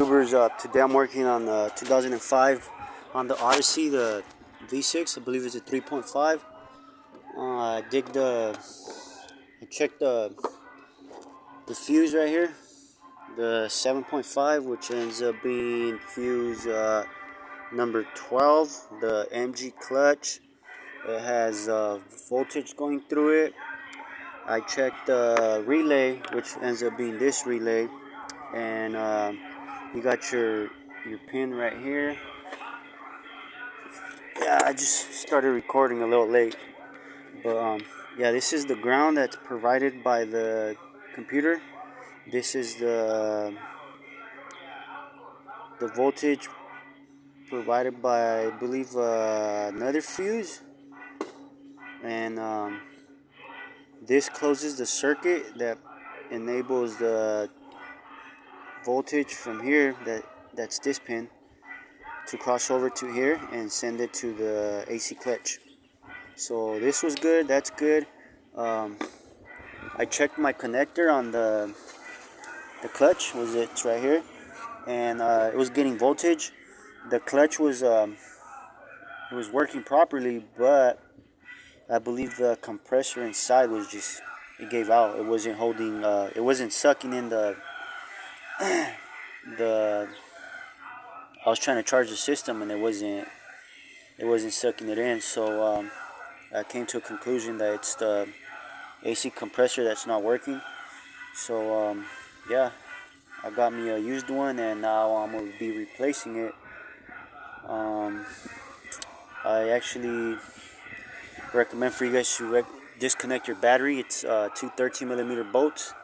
YouTubers. Today I'm working on the 2005 Honda Odyssey, the V6. I believe it's a 3.5. I checked the fuse right here, the 7.5, which ends up being fuse number 12. The MG clutch. It has voltage going through it. I checked the relay, which ends up being this relay, and you got your pin right here. Yeah, I just started recording a little late, but yeah, this is the ground that's provided by the computer. This is the voltage provided by, I believe, another fuse, and this closes the circuit that enables the voltage from here, that's this pin, to cross over to here and send it to the AC clutch. So this was good, that's good. I checked my connector on the clutch, it's right here, and it was getting voltage. The clutch was it was working properly, but I believe the compressor inside was just, it gave out. It wasn't holding, it wasn't sucking in the I was trying to charge the system, and it wasn't sucking it in. So I came to a conclusion that it's the AC compressor that's not working. So yeah, I got me a used one, and now I'm going to be replacing it. I actually recommend for you guys to disconnect your battery. It's two 13mm bolts.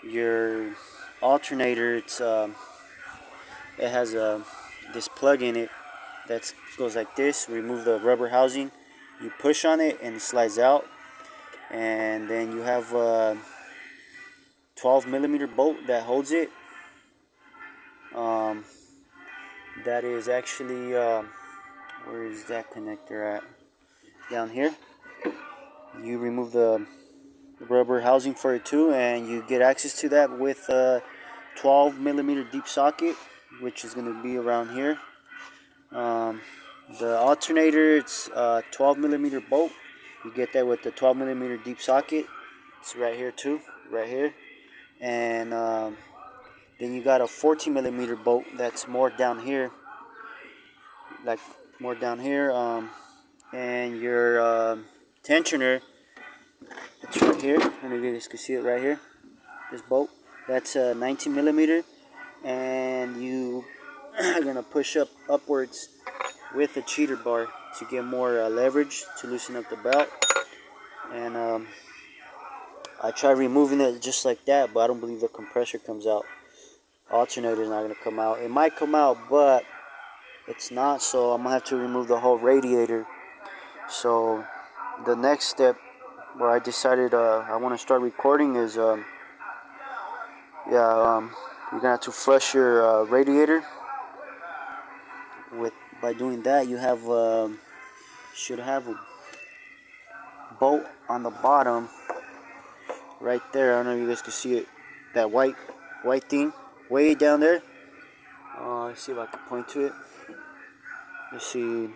Your alternator, it has this plug in it that goes like this. Remove the rubber housing, you push on it and it slides out, and then you have a 12mm bolt that holds it. That is actually where is that connector at? Down here. You remove the rubber housing for it too, and you get access to that with a 12mm deep socket, which is going to be around here. The alternator, it's 12mm bolt. You get that with the 12mm deep socket. It's right here too, right here. And then you got a 14mm bolt that's more down here, like more down here. And your tensioner, it's right here. I don't know if you guys can see it right here. This bolt, that's 19mm, and you are gonna push upwards with a cheater bar to get more leverage to loosen up the belt. And I tried removing it just like that, but I don't believe the compressor comes out. Alternator is not gonna come out. It might come out, but it's not. So I'm gonna have to remove the whole radiator. So the next step where I decided I want to start recording is you're gonna have to flush your radiator. By doing that, you have should have a bolt on the bottom right there. I don't know if you guys can see it, that white thing way down there. Let's see if I can point to it. You see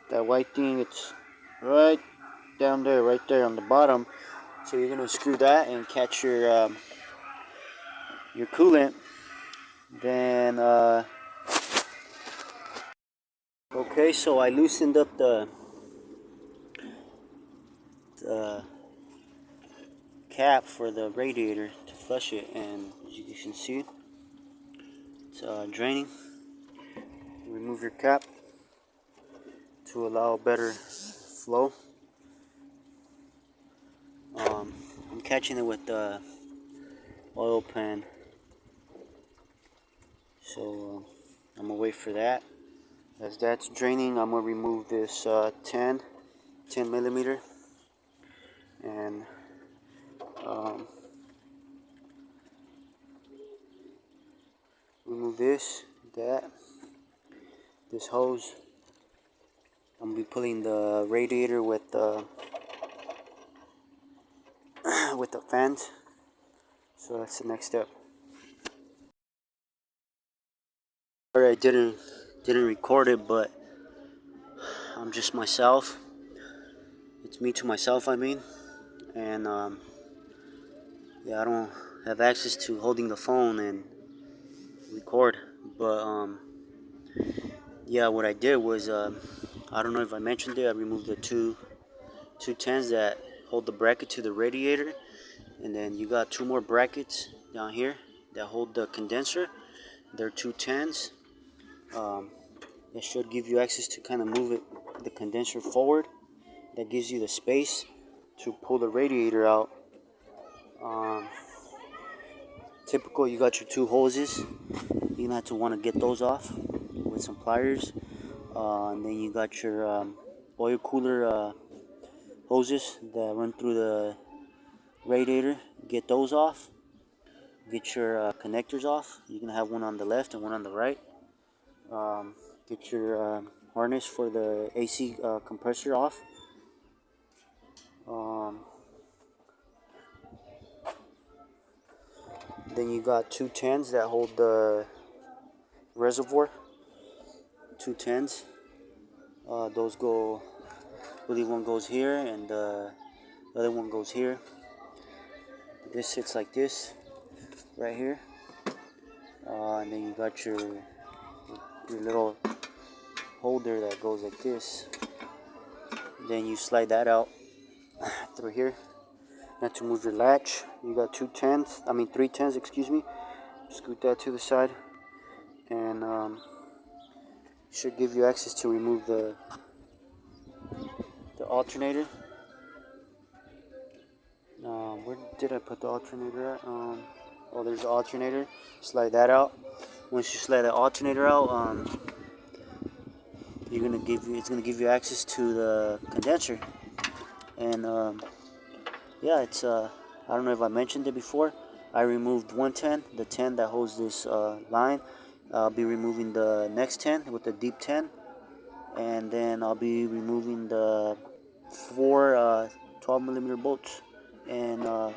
that white thing? It's right down there, right there on the bottom. So you're gonna screw that and catch your coolant. Then okay, so I loosened up the cap for the radiator to flush it, and as you can see, it's draining. Remove your cap to allow better flow. I'm catching it with the oil pan, so I'm gonna wait for that. As that's draining, I'm gonna remove this 10mm, and remove this hose. I'm gonna be pulling the radiator with the with the fans. So that's the next step. Sorry, I didn't record it, but I'm just myself. It's me to myself, I mean. And yeah, I don't have access to holding the phone and record. But yeah, what I did was I don't know if I mentioned it. I removed the two tens that hold the bracket to the radiator, and then you got two more brackets down here that hold the condenser. They're two tens. That should give you access to kind of move it, the condenser forward. That gives you the space to pull the radiator out. Um, Typical, you got your two hoses. You're gonna have to want to get those off with some pliers. And then you got your oil cooler hoses that run through the radiator. Get those off. Get your connectors off. You're gonna have one on the left and one on the right. Get your harness for the AC compressor off. Then you got two tens that hold the reservoir. Two tens. Those go. I believe one goes here and the other one goes here. This sits like this, right here. And then you got your little holder that goes like this. Then you slide that out through here. Not to move your latch. You got three tens, excuse me. Scoot that to the side, and should give you access to remove the alternator. Where did I put the alternator at? Oh, there's the alternator. Slide that out. Once you slide the alternator out, it's gonna give you access to the condenser. And yeah, it's I don't know if I mentioned it before. I removed one 10, the 10 that holds this line. I'll be removing the next 10 with the deep 10, and then I'll be removing the four 12 millimeter bolts, and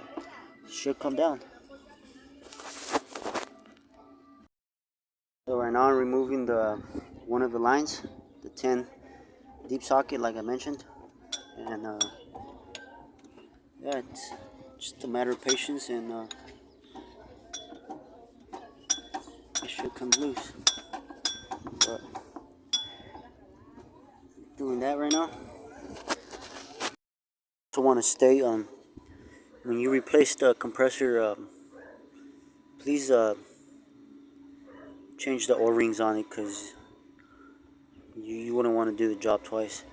should come down. So right now I'm removing the one of the lines, the 10 deep socket, like I mentioned, and yeah, it's just a matter of patience, and it should come loose. But doing that right now. Also want to stay when you replace the compressor, please change the O-rings on it, because you wouldn't want to do the job twice.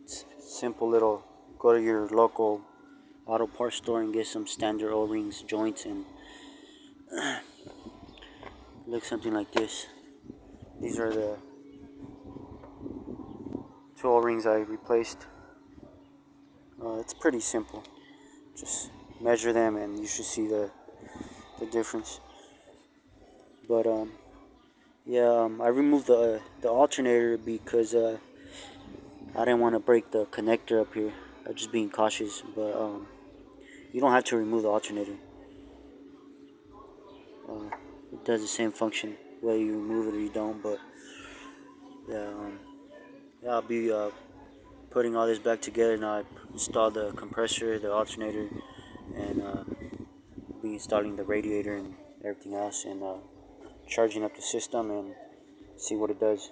It's simple little, go to your local auto parts store and get some standard O-rings, joints, and look something like this. These are the two O-rings I replaced. It's pretty simple. Just measure them and you should see the difference. But yeah, I removed the alternator because I didn't want to break the connector up here. I'm just being cautious. But you don't have to remove the alternator. It does the same function whether you remove it or you don't. But yeah, yeah, I'll be putting all this back together now. I installed the compressor, the alternator, and be installing the radiator and everything else, and charging up the system and see what it does.